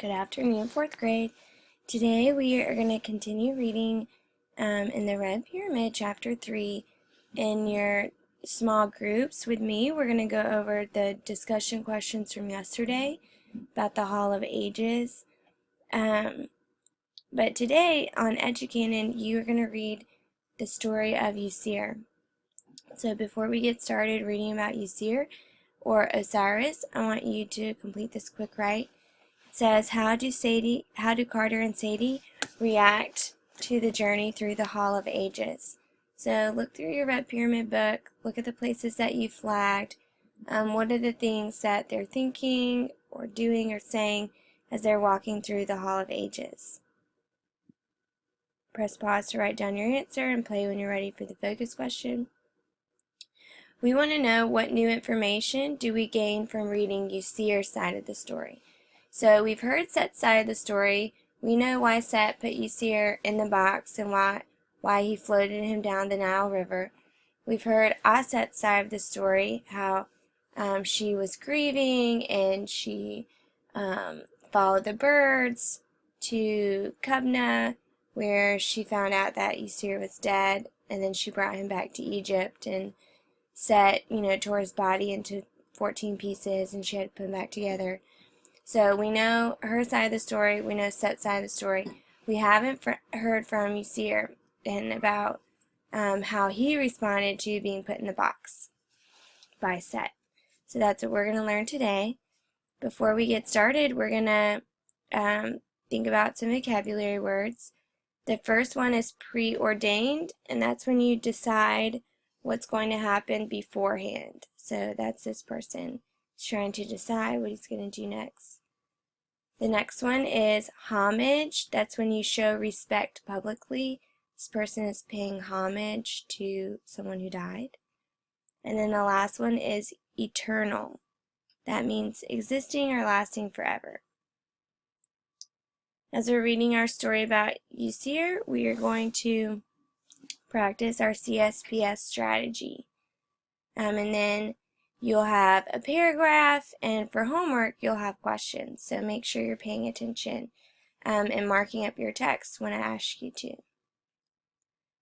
Good afternoon, fourth grade. Today we are going to continue reading in the Red Pyramid, Chapter 3, in your small groups with me. We're going to go over the discussion questions from yesterday about the Hall of Ages. But today on Educated, you are going to read the story of Ysir. So before we get started reading about Ysir or Osiris, I want you to complete this quick write. Says, how do Carter and Sadie react to the journey through the Hall of Ages? So look through your Red Pyramid book, look at the places that you flagged. What are the things that they're thinking or doing or saying as they're walking through the Hall of Ages? Press pause to write down your answer and play when you're ready for the focus question. We want to know, what new information do we gain from reading Ysir's side of the story? So we've heard Set's side of the story. We know why Set put Ysir in the box and why he floated him down the Nile River. We've heard Aset's side of the story, how she was grieving and she followed the birds to Qubna, where she found out that Ysir was dead, and then she brought him back to Egypt, and Set, tore his body into 14 pieces, and she had to put him back together. So we know her side of the story, we know Set's side of the story. We haven't heard from Ysir and about how he responded to being put in the box by Set. So that's what we're going to learn today. Before we get started, we're going to think about some vocabulary words. The first one is preordained, and that's when you decide what's going to happen beforehand. So that's this person trying to decide what he's going to do next. The next one is homage. That's when you show respect publicly. This person is paying homage to someone who died. And then the last one is eternal. That means existing or lasting forever. As we're reading our story about Ysir, we are going to practice our CSPS strategy. And then you'll have a paragraph, and for homework, you'll have questions. So make sure you're paying attention and marking up your text when I ask you to.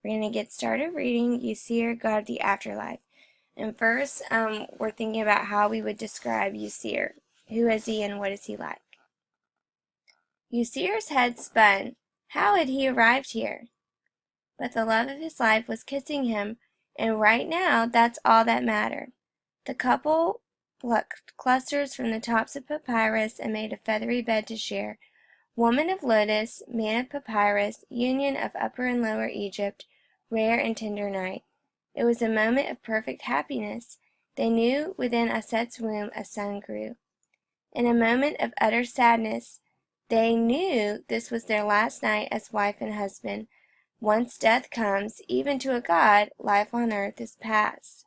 We're going to get started reading Ysir, God of the Afterlife. And first, we're thinking about how we would describe Ysir. Who is he and what is he like? Ysir's head spun. How had he arrived here? But the love of his life was kissing him, and right now, that's all that mattered. The couple plucked clusters from the tops of papyrus and made a feathery bed to share. Woman of lotus, man of papyrus, union of Upper and Lower Egypt, rare and tender night. It was a moment of perfect happiness. They knew within Aset's womb a son grew. In a moment of utter sadness, they knew this was their last night as wife and husband. Once death comes, even to a god, life on earth is past.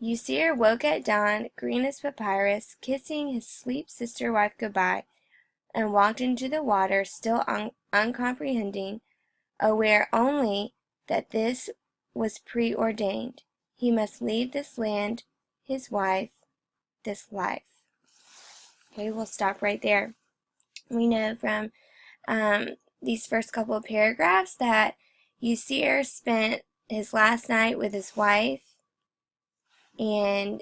Ysir woke at dawn, green as papyrus, kissing his sleep sister wife goodbye, and walked into the water, still uncomprehending, aware only that this was preordained. He must leave this land, his wife, this life. Okay, we'll stop right there. We know from these first couple of paragraphs that Ysir spent his last night with his wife, and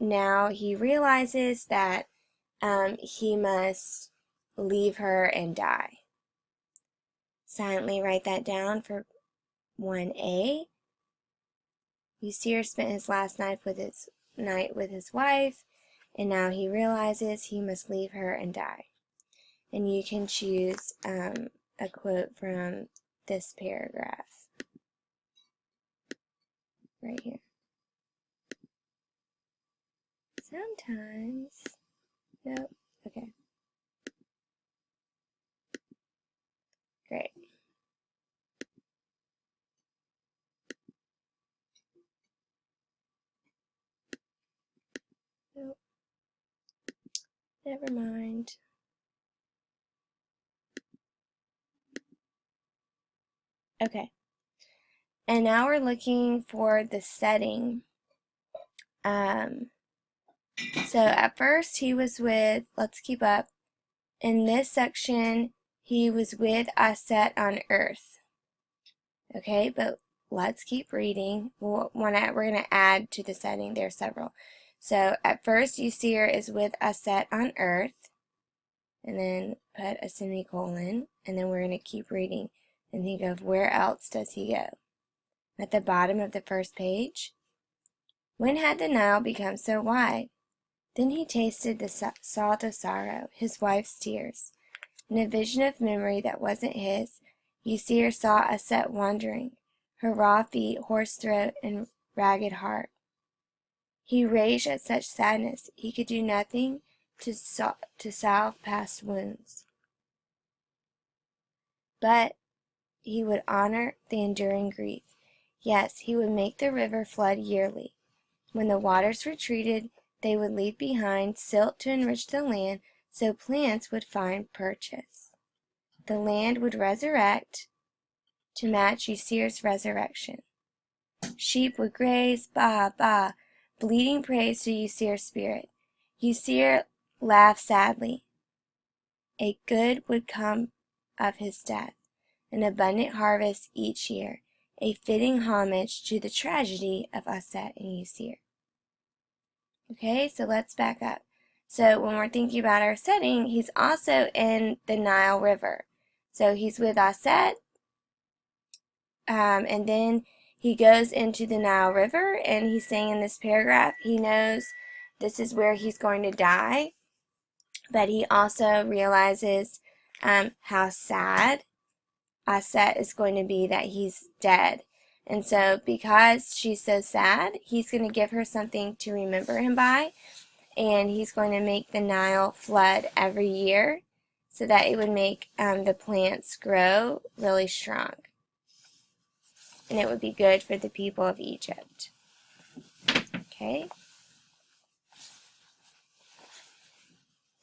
now he realizes that he must leave her and die. Silently write that down for 1A. Ysir spent his last night with his wife, and now he realizes he must leave her and die. And you can choose a quote from this paragraph right here. Sometimes. Nope. Okay. Great. Nope. Never mind. Okay. And now we're looking for the setting. So at first he was with, let's keep up, in this section he was with Aset on earth. Okay, but let's keep reading. We're going to add to the setting. There are several. So at first Uzziah is with Aset on earth, and then put a semicolon, and then we're going to keep reading and think of where else does he go. At the bottom of the first page, when had the Nile become so wide? Then he tasted the salt of sorrow, his wife's tears. In a vision of memory that wasn't his, Uzziah saw Aset wandering, her raw feet, hoarse throat, and ragged heart. He raged at such sadness, he could do nothing to salve past wounds. But he would honor the enduring grief. Yes, he would make the river flood yearly. When the waters retreated, they would leave behind silt to enrich the land, so plants would find purchase. The land would resurrect to match Uzziah's resurrection. Sheep would graze, ba, ba, bleating praise to Uzziah's spirit. Uzziah laughed sadly. A good would come of his death, an abundant harvest each year, a fitting homage to the tragedy of Aset and Uzziah. Okay, so let's back up. So when we're thinking about our setting, he's also in the Nile River. So he's with Aset, and then he goes into the Nile River, and he's saying in this paragraph, he knows this is where he's going to die, but he also realizes how sad Aset is going to be that he's dead. And so because she's so sad, he's going to give her something to remember him by, and he's going to make the Nile flood every year so that it would make the plants grow really strong. And it would be good for the people of Egypt. Okay?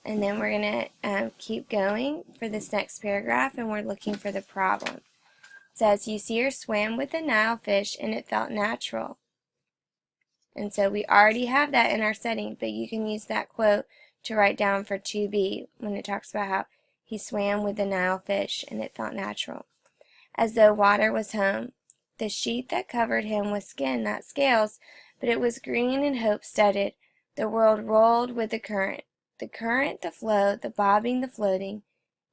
And then we're going to keep going for this next paragraph, and we're looking for the problem. It says, Uzziah swam with the Nile fish, and it felt natural. And so we already have that in our setting, but you can use that quote to write down for 2b when it talks about how he swam with the Nile fish, and it felt natural. As though water was home. The sheet that covered him was skin, not scales, but it was green and hope-studded. The world rolled with the current, the flow, the bobbing, the floating.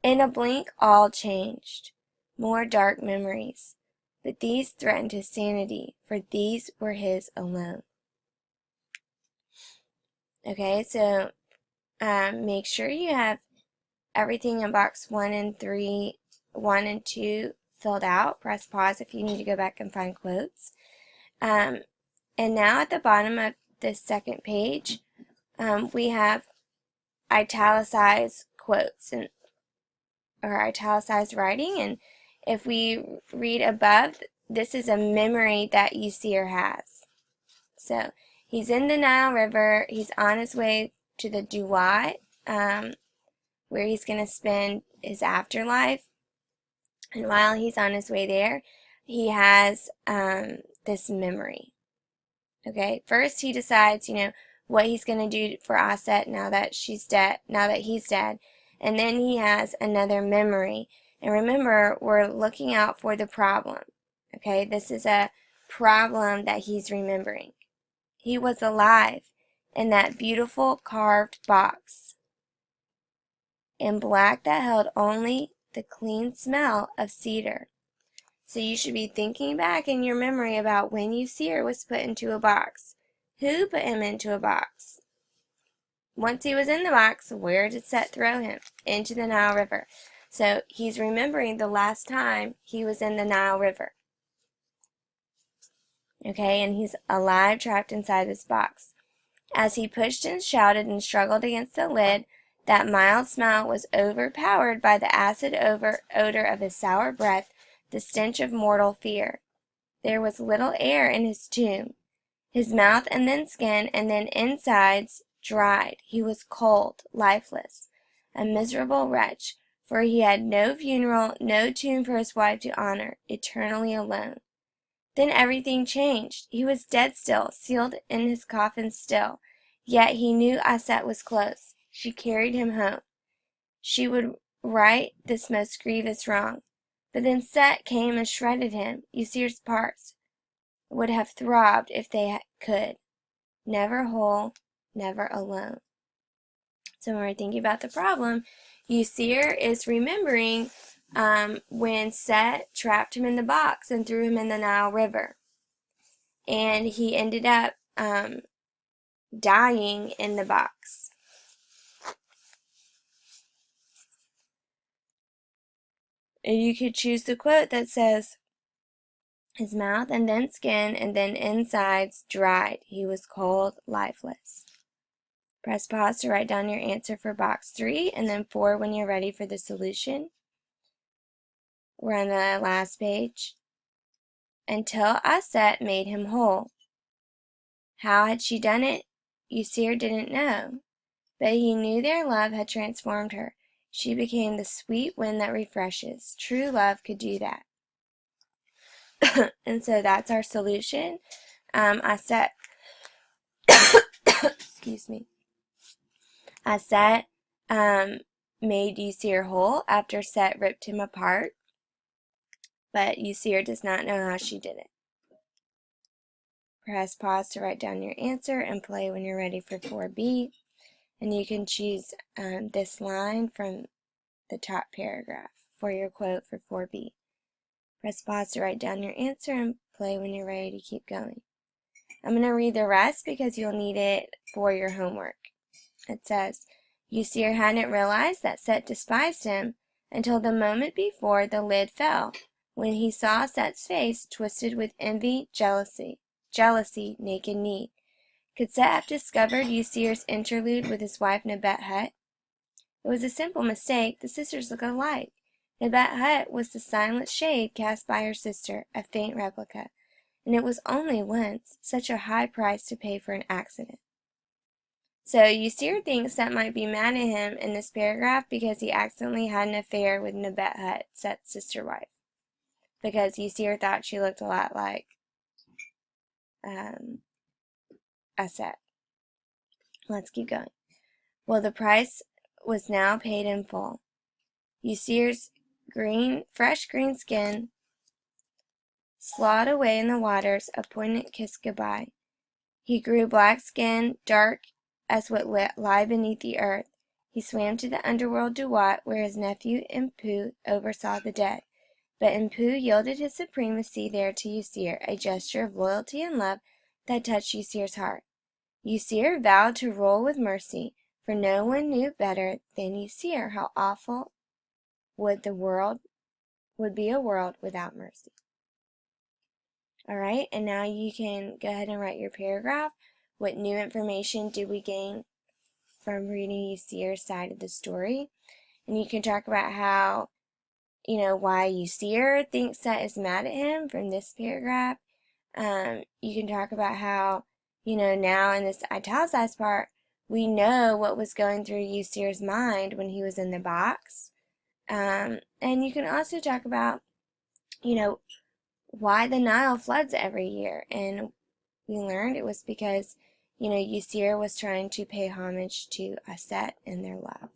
In a blink, all changed. More dark memories. But these threatened his sanity, for these were his alone. Okay, so make sure you have everything in box 1 and 2 filled out. Press pause if you need to go back and find quotes. And now at the bottom of this second page, we have italicized quotes or italicized writing. And if we read above, this is a memory that Uzziah has. So he's in the Nile River. He's on his way to the Duat, where he's going to spend his afterlife. And while he's on his way there, he has this memory. Okay, first he decides, what he's going to do for Aset now that he's dead. And then he has another memory. And remember, we're looking out for the problem. Okay, this is a problem that he's remembering. He was alive in that beautiful carved box in black that held only the clean smell of cedar. So you should be thinking back in your memory about when Uzziah was put into a box. Who put him into a box? Once he was in the box, where did Set throw him? Into the Nile River. So he's remembering the last time he was in the Nile River. Okay, and he's alive, trapped inside this box. As he pushed and shouted and struggled against the lid, that mild smile was overpowered by the acid odor of his sour breath, the stench of mortal fear. There was little air in his tomb. His mouth and then skin and then insides dried. He was cold, lifeless, a miserable wretch, for he had no funeral, no tomb for his wife to honor, eternally alone. Then everything changed. He was dead still, sealed in his coffin still. Yet he knew Aset was close. She carried him home. She would right this most grievous wrong. But then Set came and shredded him. Yusir's parts would have throbbed if they could. Never whole, never alone. So when we're thinking about the problem, Yusir is remembering when Set trapped him in the box and threw him in the Nile River. And he ended up dying in the box. And you could choose the quote that says, his mouth and then skin and then insides dried. He was cold, lifeless. Press pause to write down your answer for box 3 and then 4 when you're ready for the solution. We're on the last page. Until Aset made him whole. How had she done it? Yusir didn't know, but he knew their love had transformed her. She became the sweet wind that refreshes. True love could do that. And so that's our solution. Aset, excuse me. Aset made Yusir whole after Set ripped him apart, but Yusir does not know how she did it. Press pause to write down your answer and play when you're ready for 4B. And you can choose this line from the top paragraph for your quote for 4B. Press pause to write down your answer and play when you're ready to keep going. I'm going to read the rest because you'll need it for your homework. It says, Yusir hadn't realized that Set despised him until the moment before the lid fell, when he saw Set's face twisted with envy, jealousy, naked need. Could Set have discovered Yusir's interlude with his wife Nebet-Het? It was a simple mistake. The sisters looked alike. Nebet-Het was the silent shade cast by her sister, a faint replica, and it was only once, such a high price to pay for an accident. So Yusir thinks Set might be mad at him in this paragraph because he accidentally had an affair with Nebet-Het, Set's sister wife, because Yusir thought she looked a lot like Aset. Let's keep going. Well, the price was now paid in full. Yusir's fresh green skin slawed away in the waters, a poignant kiss goodbye. He grew black-skinned, dark as what lie beneath the earth. He swam to the underworld Duat, where his nephew Inpu oversaw the dead. But Inpu yielded his supremacy there to Yusir, a gesture of loyalty and love that touched Yusir's heart. Yusir vowed to rule with mercy, for no one knew better than Yusir how awful would be a world without mercy. Alright, and now you can go ahead and write your paragraph. What new information did we gain from reading Yusir's side of the story? And you can talk about how, why Yusir thinks Set is mad at him from this paragraph. You can talk about how, now in this italicized part, we know what was going through Yusir's mind when he was in the box. And you can also talk about, why the Nile floods every year. And we learned it was because, Yusir was trying to pay homage to Aset in their love.